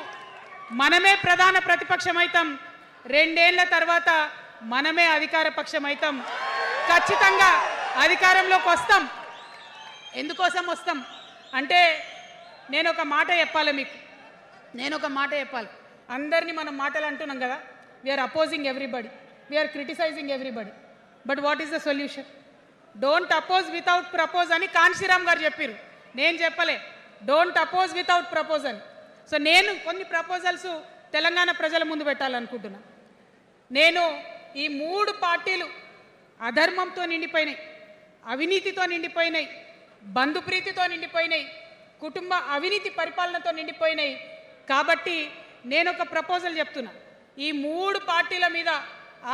మనమే ప్రధాన ప్రతిపక్షం అవుతాం, 2 ఏళ్ల తర్వాత మనమే అధికార పక్షం అవుతాం. ఖచ్చితంగా అధికారంలోకి వస్తాం. ఎందుకోసం వస్తాం అంటే నేను ఒక మాట చెప్పాలి మీకు, అందరినీ మనం మాటలు అంటున్నాం కదా, we're opposing everybody, we're criticizing everybody, but what is the solution? Don't oppose without propose అని కాన్షీరామ్ గారు చెప్పారు, నేను చెప్పలే. డోంట్ అపోజ్ వితౌట్ ప్రపోజ్ అని. సో నేను కొన్ని ప్రపోజల్స్ తెలంగాణ ప్రజల ముందు పెట్టాలనుకుంటున్నా. నేను ఈ 3 పార్టీలు అధర్మంతో నిండిపోయినాయి, అవినీతితో నిండిపోయినాయి, బంధుప్రీతితో నిండిపోయినాయి, కుటుంబ అవినీతి పరిపాలనతో నిండిపోయినాయి. కాబట్టి నేను ఒక ప్రపోజల్ చెప్తున్నా. ఈ 3 పార్టీల మీద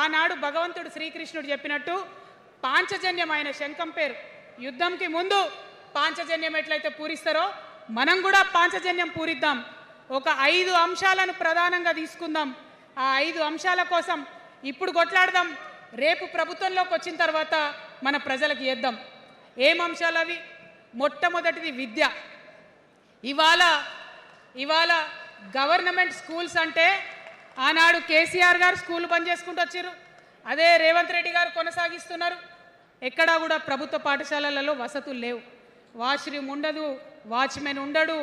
ఆనాడు భగవంతుడు శ్రీకృష్ణుడు చెప్పినట్టు పాంచజన్యం, ఆయన శంఖం పేరు, యుద్ధంకి ముందు పాంచజన్యం ఎట్లయితే పూరిస్తారో మనం కూడా పాంచజన్యం పూరిద్దాం. ఒక 5 అంశాలను ప్రధానంగా తీసుకుందాం. ఆ 5 అంశాల కోసం ఇప్పుడు కొట్లాడదాం, రేపు ప్రభుత్వంలోకి వచ్చిన తర్వాత మన ప్రజలకు ఇద్దాం. ఏం అంశాలు అవి? మొట్టమొదటిది విద్య. ఇవాళ గవర్నమెంట్ స్కూల్స్ అంటే ఆనాడు కేసీఆర్ గారు స్కూల్ బంద్ చేసుకుంటూ వచ్చారు, అదే రేవంత్ రెడ్డి గారు కొనసాగిస్తున్నారు. ఎక్కడా కూడా ప్రభుత్వ పాఠశాలలలో వసతులు లేవు, వాష్రూమ్ ఉండదు, వాచ్మెన్ ఉండడు,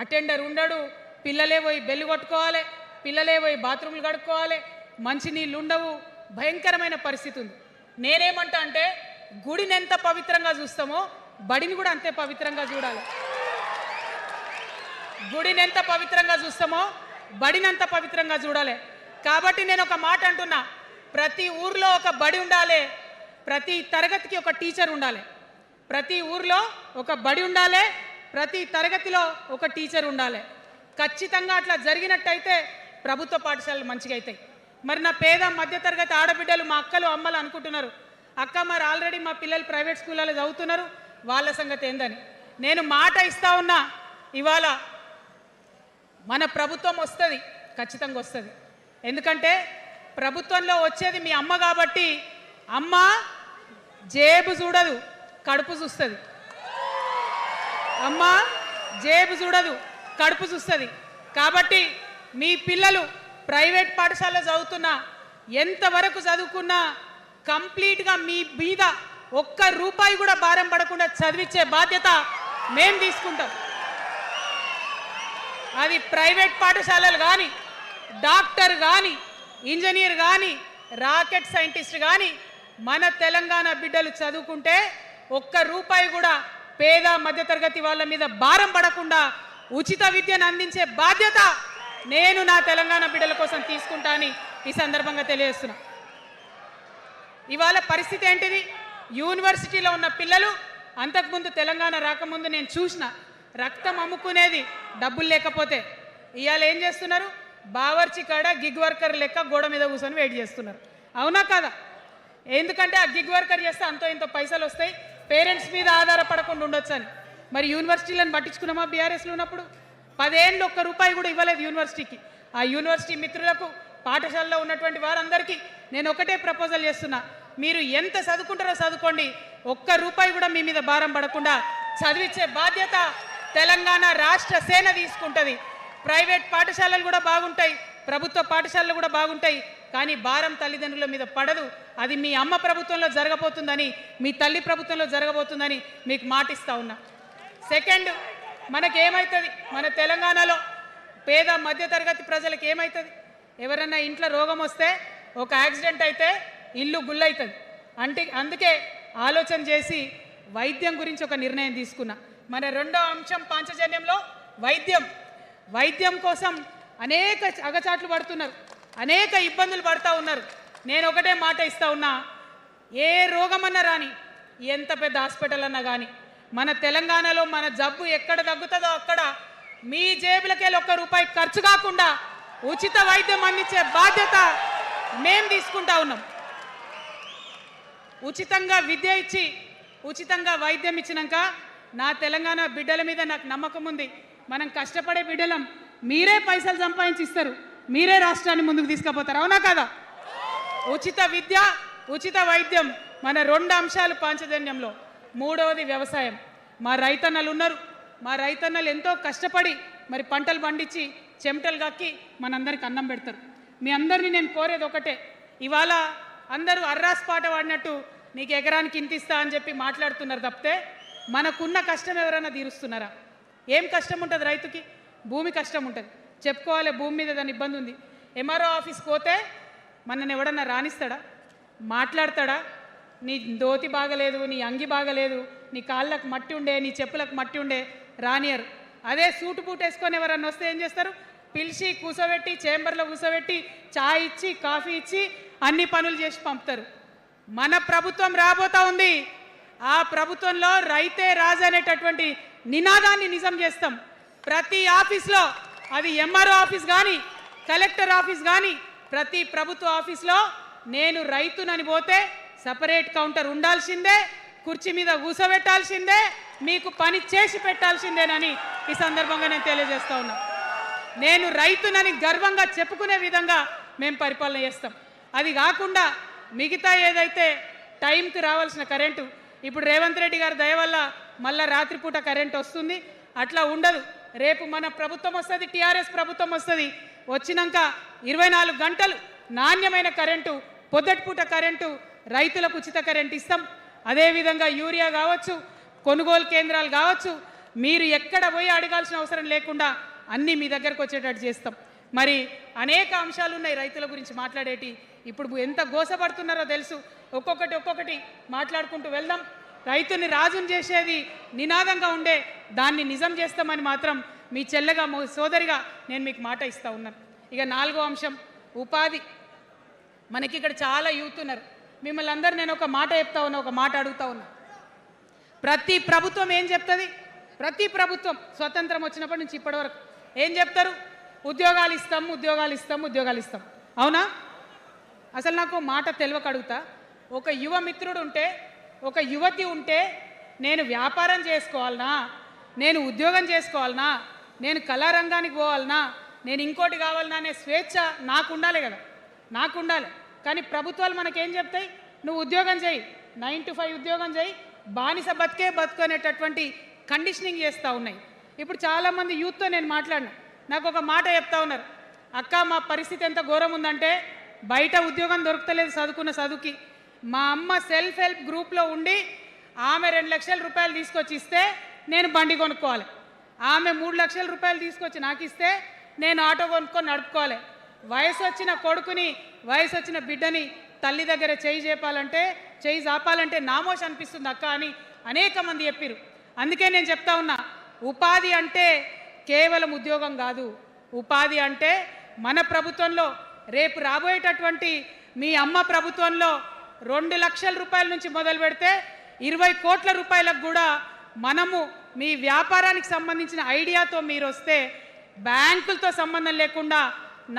అటెండర్ ఉండడు, పిల్లలే పోయి బెల్లు కొట్టుకోవాలి, పిల్లలే పోయి బాత్రూమ్లు కడుక్కోవాలి, మంచినీళ్ళు ఉండవు, భయంకరమైన పరిస్థితి ఉంది. నేనేమంటా అంటే గుడిని ఎంత పవిత్రంగా చూస్తామో బడిని కూడా అంతే పవిత్రంగా చూడాలి. గుడిని ఎంత పవిత్రంగా చూస్తామో బడిని అంత పవిత్రంగా చూడాలి. కాబట్టి నేను ఒక మాట అంటున్నా, ప్రతి ఊర్లో ఒక బడి ఉండాలి, ప్రతి తరగతికి ఒక టీచర్ ఉండాలి. ప్రతి ఊర్లో ఒక బడి ఉండాలి, ప్రతి తరగతిలో ఒక టీచర్ ఉండాలి. ఖచ్చితంగా అట్లా జరిగినట్టయితే ప్రభుత్వ పాఠశాలలు మంచిగా అవుతాయి. మరి నా పేద మధ్యతరగతి ఆడబిడ్డలు, మా అక్కలు అమ్మలు అనుకుంటున్నారు, అక్క మరి ఆల్రెడీ మా పిల్లలు ప్రైవేట్ స్కూళ్ళలో చదువుతున్నారు, వాళ్ళ సంగతి ఏందని. నేను మాట ఇస్తా ఉన్నా, ఇవాళ మన ప్రభుత్వం వస్తుంది, ఖచ్చితంగా వస్తుంది. ఎందుకంటే ప్రభుత్వంలో వచ్చేది మీ అమ్మ కాబట్టి, అమ్మ జేబు చూడదు, కడుపు చూస్తుంది. అమ్మ జేబు చూడదు, కడుపు చూస్తుంది. కాబట్టి మీ పిల్లలు ప్రైవేట్ పాఠశాలలో చదువుతున్నా, ఎంతవరకు చదువుకున్నా కంప్లీట్గా మీ మీద ఒక్క రూపాయి కూడా భారం పడకుండా చదివించే బాధ్యత మేము తీసుకుంటాం. అది ప్రైవేట్ పాఠశాలలు కానీ, డాక్టర్ కానీ, ఇంజనీర్ కానీ, రాకెట్ సైంటిస్ట్ కానీ మన తెలంగాణ బిడ్డలు చదువుకుంటే ఒక్క రూపాయి కూడా పేద మధ్యతరగతి వాళ్ళ మీద భారం పడకుండా ఉచిత విద్యను అందించే బాధ్యత నేను నా తెలంగాణ బిడ్డల కోసం తీసుకుంటా అని ఈ సందర్భంగా తెలియజేస్తున్నా. ఇవాళ పరిస్థితి ఏంటిది? యూనివర్సిటీలో ఉన్న పిల్లలు అంతకుముందు తెలంగాణ రాకముందు నేను చూసిన రక్తం అమ్ముకునేది డబ్బులు లేకపోతే. ఇవాళ ఏం చేస్తున్నారు? బావర్చి కాడ గిగ్ వర్కర్ లెక్క గోడ మీద కూర్చొని వెయిట్ చేస్తున్నారు. అవునా కాదా? ఎందుకంటే ఆ గిగ్ వర్కర్ చేస్తే అంతో ఇంతో పైసలు వస్తాయి, పేరెంట్స్ మీద ఆధారపడకుండా ఉండొచ్చు అని. మరి యూనివర్సిటీలను పట్టించుకున్నామా? బీఆర్ఎస్లో ఉన్నప్పుడు 10 ఏళ్ళు ఒక్క రూపాయి కూడా ఇవ్వలేదు యూనివర్సిటీకి. ఆ యూనివర్సిటీ మిత్రులకు, పాఠశాలలో ఉన్నటువంటి వారందరికీ నేను ఒకటే ప్రపోజల్ చేస్తున్నా, మీరు ఎంత చదువుకుంటారో చదువుకోండి, ఒక్క రూపాయి కూడా మీ మీద భారం పడకుండా చదివించే బాధ్యత తెలంగాణ రాష్ట్ర సేన తీసుకుంటుంది. ప్రైవేట్ పాఠశాలలు కూడా బాగుంటాయి, ప్రభుత్వ పాఠశాలలు కూడా బాగుంటాయి, కానీ భారం తల్లిదండ్రుల మీద పడదు. అది మీ అమ్మ ప్రభుత్వంలో జరగబోతుందని, మీ తల్లి ప్రభుత్వంలో జరగబోతుందని మీకు మాటిస్తా ఉన్నా. సెకండ్, మనకేమవుతుంది? మన తెలంగాణలో పేద మధ్యతరగతి ప్రజలకు ఏమవుతుంది? ఎవరన్నా ఇంట్లో రోగం వస్తే, ఒక యాక్సిడెంట్ అయితే ఇల్లు గుల్లవుతుంది. అందుకే ఆలోచన చేసి వైద్యం గురించి ఒక నిర్ణయం తీసుకున్నా. మన రెండో అంశం పాంచజన్యంలో వైద్యం కోసం అనేక అగచాట్లు పడుతున్నారు, అనేక ఇబ్బందులు పడుతూ ఉన్నారు. నేను ఒకటే మాట ఇస్తా ఉన్నా, ఏ రోగమన్నా రాని, ఎంత పెద్ద హాస్పిటల్ అన్నా కానీ, మన తెలంగాణలో మన జబ్బు ఎక్కడ తగ్గుతుందో అక్కడ మీ జేబులకెళ్ళి ఒక్క రూపాయి ఖర్చు కాకుండా ఉచిత వైద్యం అందించే బాధ్యత మేము తీసుకుంటా ఉన్నాం. ఉచితంగా విద్య ఇచ్చి ఉచితంగా వైద్యం ఇచ్చినాక నా తెలంగాణ బిడ్డల మీద నాకు నమ్మకం ఉంది. మనం కష్టపడే బిడ్డలం, మీరే పైసలు సంపాదించి ఇస్తారు, మీరే రాష్ట్రాన్ని ముందుకు తీసుకుపోతారు. అవునా కదా? ఉచిత విద్య, ఉచిత వైద్యం మన 2 అంశాలు పాంచజన్యంలో. 3వది వ్యవసాయం. మా రైతన్నలు ఉన్నారు, మా రైతన్నలు ఎంతో కష్టపడి మరి పంటలు పండించి చెమటలు కక్కి మనందరికి అన్నం పెడతారు. మీ అందరినీ నేను కోరేది ఒకటే, ఇవాళ అందరూ అర్రాస్ పాట పాడినట్టు నీకు ఎకరానికి ఇంత ఇస్తా అని చెప్పి మాట్లాడుతున్నారు తప్పితే మనకున్న కష్టం ఎవరైనా తీరుస్తున్నారా? ఏం కష్టం ఉంటుంది రైతుకి? భూమి కష్టం ఉంటుంది, చెప్పుకోవాలి. భూమి మీద దాని ఇబ్బంది ఉంది. ఎంఆర్ఓ ఆఫీస్కి పోతే మనని ఎవడన్నా రాణిస్తాడా? మాట్లాడతాడా? నీ దోతి బాగలేదు, నీ అంగి బాగలేదు, నీ కాళ్ళకు మట్టి ఉండే, నీ చెప్పులకు మట్టి ఉండే రానియరు. అదే సూటు బూట్ వేసుకొని ఎవరన్నా వస్తే ఏం చేస్తారు? పిలిచి కూసోబెట్టి చేంబర్లో కూసోబెట్టి చాయ్ ఇచ్చి కాఫీ ఇచ్చి అన్ని పనులు చేసి పంపుతారు. మన ప్రభుత్వం రాబోతా ఉంది. ఆ ప్రభుత్వంలో రైతే రాజు అనేటటువంటి నినాదాన్ని నిజం చేస్తాం. ప్రతి ఆఫీస్లో, అది ఎంఆర్ఓ ఆఫీస్ కానీ కలెక్టర్ ఆఫీస్ కానీ ప్రతి ప్రభుత్వ ఆఫీస్లో నేను రైతునని పోతే సపరేట్ కౌంటర్ ఉండాల్సిందే, కుర్చీ మీద కూసోబెట్టాల్సిందే, మీకు పని చేసి పెట్టాల్సిందేనని ఈ సందర్భంగా నేను తెలియజేస్తా ఉన్నా. నేను రైతునని గర్వంగా చెప్పుకునే విధంగా మేము పరిపాలన చేస్తాం. అది కాకుండా మిగతా ఏదైతే టైంకి రావాల్సిన కరెంటు, ఇప్పుడు రేవంత్ రెడ్డి గారి దయ వల్ల మళ్ళీ రాత్రిపూట కరెంట్ వస్తుంది. అట్లా ఉండదు. రేపు మన ప్రభుత్వం వస్తుంది, టీఆర్ఎస్ ప్రభుత్వం వస్తుంది. వచ్చినాక 24 గంటలు నాణ్యమైన కరెంటు, పొద్దుటిపూట కరెంటు, రైతులకు ఉచిత కరెంట్ ఇస్తాం. అదేవిధంగా యూరియా కావచ్చు, కొనుగోలు కేంద్రాలు కావచ్చు, మీరు ఎక్కడ పోయి అడగాల్సిన అవసరం లేకుండా అన్నీ మీ దగ్గరకు వచ్చేటట్టు చేస్తాం. మరి అనేక అంశాలు ఉన్నాయి రైతుల గురించి మాట్లాడేటి. ఇప్పుడు ఎంత గోసపడుతున్నారో తెలుసు. ఒక్కొక్కటి మాట్లాడుకుంటూ వెళ్దాం. రైతుని రాజుని చేసేది నినాదంగా ఉండే దాన్ని నిజం చేస్తామని మాత్రం మీ చెల్లెగా సోదరిగా నేను మీకు మాట ఇస్తా ఉన్నాను. ఇక 4వ అంశం ఉపాధి. మనకి ఇక్కడ చాలా యూత్ ఉన్నారు. మిమ్మల్ని అందరూ నేను ఒక మాట చెప్తా ఉన్నా, ఒక మాట అడుగుతా ఉన్నా. ప్రతి ప్రభుత్వం ఏం చెప్తుంది? ప్రతి ప్రభుత్వం స్వతంత్రం వచ్చినప్పటి నుంచి ఇప్పటి వరకు ఏం చెప్తారు? ఉద్యోగాలు ఇస్తాం, ఉద్యోగాలు ఇస్తాం, ఉద్యోగాలు ఇస్తాం. అవునా? అసలు నాకు మాట తెలియక అడుగుతా. ఒక యువ మిత్రుడు ఉంటే, ఒక యువతి ఉంటే, నేను వ్యాపారం చేసుకోవాలనా, నేను ఉద్యోగం చేసుకోవాలనా, నేను కళారంగానికి పోవాలనా, నేను ఇంకోటి కావాలనా అనే స్వేచ్ఛ నాకు ఉండాలి కదా, నాకు ఉండాలి. కానీ ప్రభుత్వాలు మనకేం చెప్తాయి? నువ్వు ఉద్యోగం చేయి, 9 to 5 ఉద్యోగం చేయి, బానిస బతుకునేటటువంటి కండిషనింగ్ చేస్తూ ఉన్నాయి. ఇప్పుడు చాలామంది యూత్తో నేను మాట్లాడినా, నాకు ఒక మాట చెప్తా ఉన్నారు. అక్క, మా పరిస్థితి ఎంత ఘోరం ఉందంటే బయట ఉద్యోగం దొరుకుతలేదు చదువుకున్న చదువుకి. మా అమ్మ సెల్ఫ్ హెల్ప్ గ్రూప్లో ఉండి ఆమె 2 లక్షల రూపాయలు తీసుకొచ్చి ఇస్తే నేను బండి కొనుక్కోవాలి. ఆమె 3 లక్షల రూపాయలు తీసుకొచ్చి నాకు ఇస్తే నేను ఆటో కొనుక్కొని నడుపుకోవాలి. వయసు వచ్చిన కొడుకుని, వయసు వచ్చిన బిడ్డని తల్లి దగ్గర చేయి జాపాలంటే నామోష్ అనిపిస్తుంది అక్క అని అనేక మంది చెప్పారు. అందుకే నేను చెప్తా ఉన్నా, ఉపాధి అంటే కేవలం ఉద్యోగం కాదు. ఉపాధి అంటే మన ప్రభుత్వంలో, రేపు రాబోయేటటువంటి మీ అమ్మ ప్రభుత్వంలో 2 లక్షల రూపాయల నుంచి మొదలు పెడితే 20 కోట్ల రూపాయలకు కూడా మనము మీ వ్యాపారానికి సంబంధించిన ఐడియాతో మీరు వస్తే బ్యాంకులతో సంబంధం లేకుండా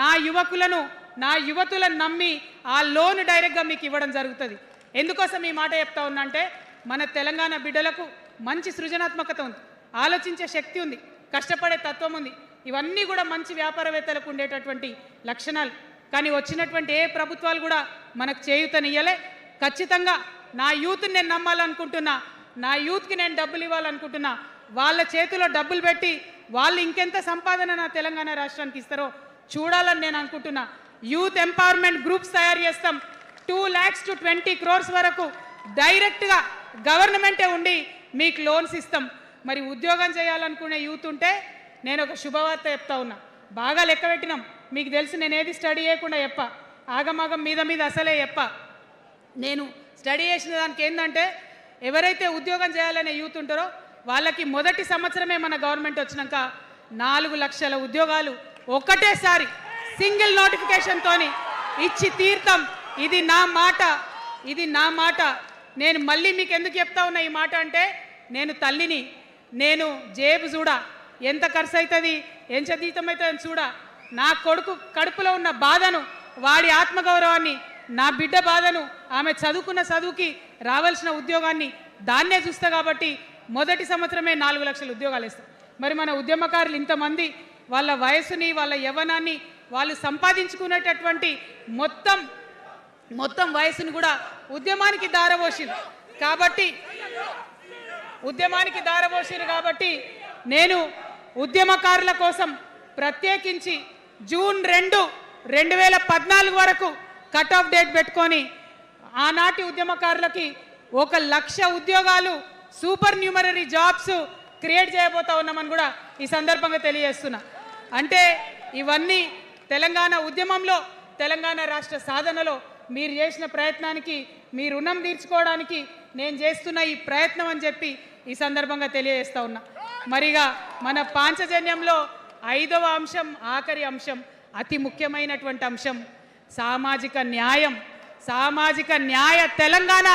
నా యువకులను, నా యువతులను నమ్మి ఆ లోన్ డైరెక్ట్గా మీకు ఇవ్వడం జరుగుతుంది. ఎందుకోసం ఈ మాట చెప్తా ఉన్నా అంటే, మన తెలంగాణ బిడ్డలకు మంచి సృజనాత్మకత ఉంది, ఆలోచించే శక్తి ఉంది, కష్టపడే తత్వం ఉంది. ఇవన్నీ కూడా మంచి వ్యాపారవేత్తలకు ఉండేటటువంటి లక్షణాలు. కానీ వచ్చినటువంటి ఏ ప్రభుత్వాలు కూడా మనకు చేయూతనియ్యలే. ఖచ్చితంగా నా యూత్ని నేను నమ్మాలనుకుంటున్నా, నా యూత్కి నేను డబ్బులు ఇవ్వాలనుకుంటున్నా. వాళ్ళ చేతిలో డబ్బులు పెట్టి వాళ్ళు ఇంకెంత సంపాదన నా తెలంగాణ రాష్ట్రానికి ఇస్తారో చూడాలని నేను అనుకుంటున్నా. యూత్ ఎంపవర్మెంట్ గ్రూప్స్ తయారు చేస్తాం. 2 lakhs to 20 crores వరకు డైరెక్ట్గా గవర్నమెంటే ఉండి మీకు లోన్స్ ఇస్తాం. మరి ఉద్యోగం చేయాలనుకునే యూత్ ఉంటే నేను ఒక శుభవార్త చెప్తా ఉన్నా. బాగా లెక్క పెట్టినాం. మీకు తెలుసు, నేను ఏది స్టడీ చేయకుండా చెప్ప, ఆగమాగం మీద అసలే చెప్ప. నేను స్టడీ చేసిన దానికి ఏంటంటే, ఎవరైతే ఉద్యోగం చేయాలనే యూత్ ఉంటారో వాళ్ళకి మొదటి సంవత్సరమే మన గవర్నమెంట్ వచ్చినాక 4 లక్షల ఉద్యోగాలు ఒక్కటేసారి సింగిల్ నోటిఫికేషన్తోని ఇచ్చి తీర్థం. ఇది నా మాట, ఇది నా మాట. నేను మళ్ళీ మీకు ఎందుకు చెప్తా ఉన్నా ఈ మాట అంటే, నేను తల్లిని, నేను జేబు చూడా, ఎంత ఖర్చు అవుతుంది, ఎంత జీతం అవుతుంది చూడా, నా కొడుకు కడుపులో ఉన్న బాధను, వాడి ఆత్మగౌరవాన్ని నా బిడ్డ బాధను, ఆమె చదువుకున్న చదువుకి రావాల్సిన ఉద్యోగాన్ని దాన్నే చూస్తా కాబట్టి మొదటి సంవత్సరమే 4 లక్షల ఉద్యోగాలు ఇస్తాం. మరి మన ఉద్యమకారులు ఇంతమంది వాళ్ళ వయసుని, వాళ్ళ యవ్వనాన్ని వాళ్ళు సంపాదించుకునేటటువంటి మొత్తం వయసుని కూడా ఉద్యమానికి దారపోసిరు కాబట్టి నేను ఉద్యమకారుల కోసం ప్రత్యేకించి జూన్ 2, 2014 వరకు కట్ ఆఫ్ డేట్ పెట్టుకొని ఆనాటి ఉద్యమకారులకి 1,00,000 ఉద్యోగాలు సూపర్ న్యూమరరీ జాబ్స్ క్రియేట్ చేయబోతా ఉన్నామని కూడా ఈ సందర్భంగా తెలియజేస్తున్నా. అంటే ఇవన్నీ తెలంగాణ ఉద్యమంలో, తెలంగాణ రాష్ట్ర సాధనలో మీరు చేసిన ప్రయత్నానికి, మీ రుణం తీర్చుకోవడానికి నేను చేస్తున్న ఈ ప్రయత్నం అని చెప్పి ఈ సందర్భంగా తెలియజేస్తా ఉన్నా. మరిగా మన పాంచజన్యంలో 5వ అంశం, ఆఖరి అంశం, అతి ముఖ్యమైనటువంటి అంశం సామాజిక న్యాయం. సామాజిక న్యాయ తెలంగాణ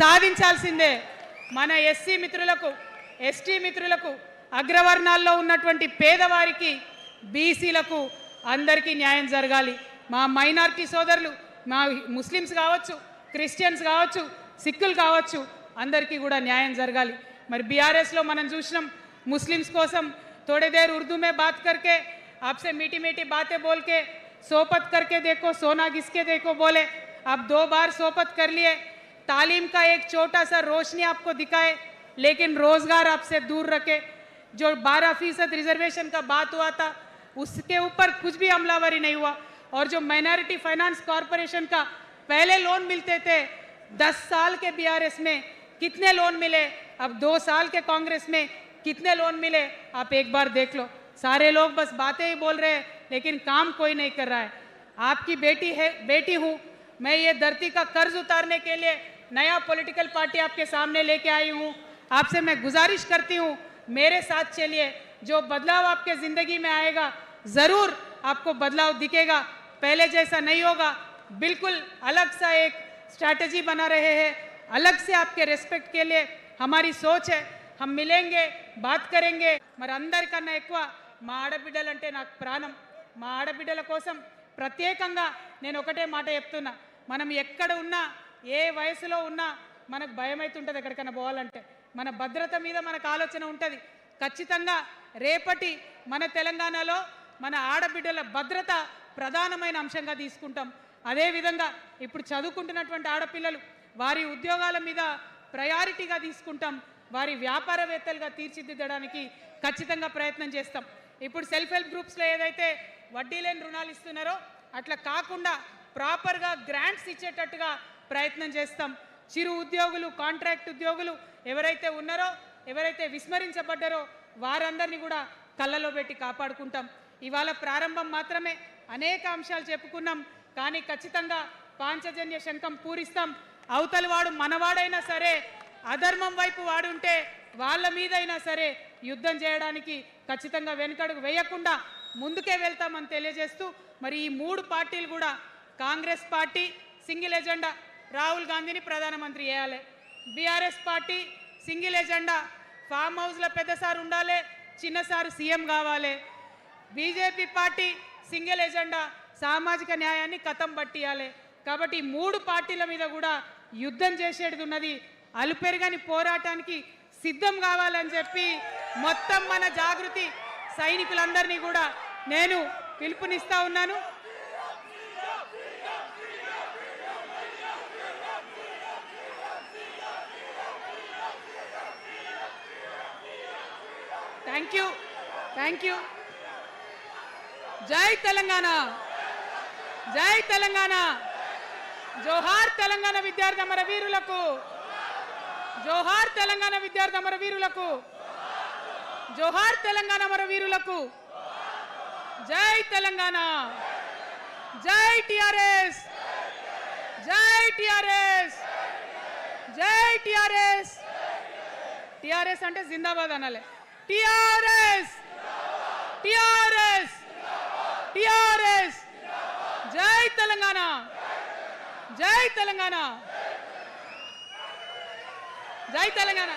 సాధించాల్సిందే. మన ఎస్సీ మిత్రులకు, ఎస్టీ మిత్రులకు, అగ్రవర్ణాల్లో ఉన్నటువంటి పేదవారికి, బీసీలకు అందరికీ న్యాయం జరగాలి. మా మైనారిటీ సోదరులు, మా ముస్లిమ్స్ కావచ్చు, క్రిస్టియన్స్ కావచ్చు, సిక్కులు కావచ్చు, అందరికీ కూడా న్యాయం జరగాలి. మరి బీఆర్ఎస్లో మనం చూసినాం, ముస్లిమ్స్ కోసం थोड़ी देर उर्दू में बात करके, आपसे मीठी मीठी बातें बोल के, सोपत करके देखो सोना घिसके देखो बोले. आप 2 बार सोपत कर लिए, तालीम का एक छोटा सा रोशनी आपको दिखाए, लेकिन रोजगार आपसे दूर रखे. जो 12% रिजर्वेशन का बात हुआ था उसके ऊपर कुछ भी अमलावरी नहीं हुआ. और जो माइनॉरिटी फाइनेंस कॉरपोरेशन का पहले लोन मिलते थे 10 साल के बीआरएस में कितने लोन मिले, अब 2 साल के कांग्रेस में कितने लोन मिले, आप एक बार देख लो. सारे लोग बस बातें ही बोल रहे हैं लेकिन काम कोई नहीं कर रहा है. आपकी बेटी हूँ मैं, ये धरती का कर्ज उतारने के लिए नया पॉलिटिकल पार्टी आपके सामने लेके आई हूँ. आपसे मैं गुजारिश करती हूँ मेरे साथ चलिए. जो बदलाव आपके ज़िंदगी में आएगा ज़रूर आपको बदलाव दिखेगा, पहले जैसा नहीं होगा. बिल्कुल अलग सा एक स्ट्रैटेजी बना रहे हैं, अलग से आपके रेस्पेक्ट के लिए हमारी सोच है. हम मिलेंगे, बात करेंगे. మరి అందరికన్నా ఎక్కువ మా ఆడబిడ్డలంటే నాకు ప్రాణం. మా ఆడబిడ్డల కోసం ప్రత్యేకంగా నేను ఒకటే మాట చెప్తున్నా, మనం ఎక్కడ ఉన్నా, ఏ వయసులో ఉన్నా మనకు భయం అవుతుంటుంది ఎక్కడికైనా పోవాలంటే. మన భద్రత మీద మనకు ఆలోచన ఉంటుంది. ఖచ్చితంగా రేపటి మన తెలంగాణలో మన ఆడబిడ్డల భద్రత ప్రధానమైన అంశంగా తీసుకుంటాం. అదేవిధంగా ఇప్పుడు చదువుకుంటున్నటువంటి ఆడపిల్లలు వారి ఉద్యోగాల మీద ప్రయారిటీగా తీసుకుంటాం. వారి వ్యాపారవేత్తలుగా తీర్చిదిద్దడానికి ఖచ్చితంగా ప్రయత్నం చేస్తాం. ఇప్పుడు సెల్ఫ్ హెల్ప్ గ్రూప్స్లో ఏదైతే వడ్డీ లేని రుణాలు ఇస్తున్నారో అట్లా కాకుండా ప్రాపర్గా గ్రాంట్స్ ఇచ్చేటట్టుగా ప్రయత్నం చేస్తాం. చిరు ఉద్యోగులు, కాంట్రాక్ట్ ఉద్యోగులు ఎవరైతే ఉన్నారో, ఎవరైతే విస్మరించబడ్డారో వారందరినీ కూడా కళ్ళలో పెట్టి కాపాడుకుంటాం. ఇవాళ ప్రారంభం మాత్రమే, అనేక అంశాలు చెప్పుకున్నాం. కానీ ఖచ్చితంగా పాంచజన్య శంఖం పూరిస్తాం. అవతలి వాడు మనవాడైనా సరే, అధర్మం వైపు వాడుంటే వాళ్ళ మీదైనా సరే యుద్ధం చేయడానికి ఖచ్చితంగా వెనుకడుగు వేయకుండా ముందుకే వెళ్తామని తెలియజేస్తూ, మరి ఈ 3 పార్టీలు కూడా, Congress party single agenda Rahul గాంధీని ప్రధానమంత్రి చేయాలి, BRS party single agenda farm హౌస్లో పెద్దసారి ఉండాలి, చిన్నసారి సీఎం కావాలి, బీజేపీ పార్టీ సింగిల్ ఎజెండా సామాజిక న్యాయాన్ని కథం పట్టియాలి. కాబట్టి 3 పార్టీల మీద కూడా యుద్ధం చేసేది ఉన్నది. అలుపెరగని పోరాటానికి సిద్ధం కావాలని చెప్పి మొత్తం మన జాగృతి సైనికులందరినీ కూడా నేను పిలుపునిస్తా ఉన్నాను. Thank you. జై తెలంగాణ, జై తెలంగాణ. జోహార్ తెలంగాణ విద్యార్థి అమరవీరులకు, జోహార్ తెలంగాణ విద్యార్థి అమరవీరులకు, జోహార్ తెలంగాణ అమరవీరులకు. జై తెలంగాణ, జై టిఆర్ఎస్, జై టిఆర్ఎస్, జై టిఆర్ఎస్. టిఆర్ఎస్ అంటే జిందాబాద్ అనాలి. TRS, TRS, TRS. జై తెలంగాణ, జై తెలంగాణ, జై తెలంగాణ.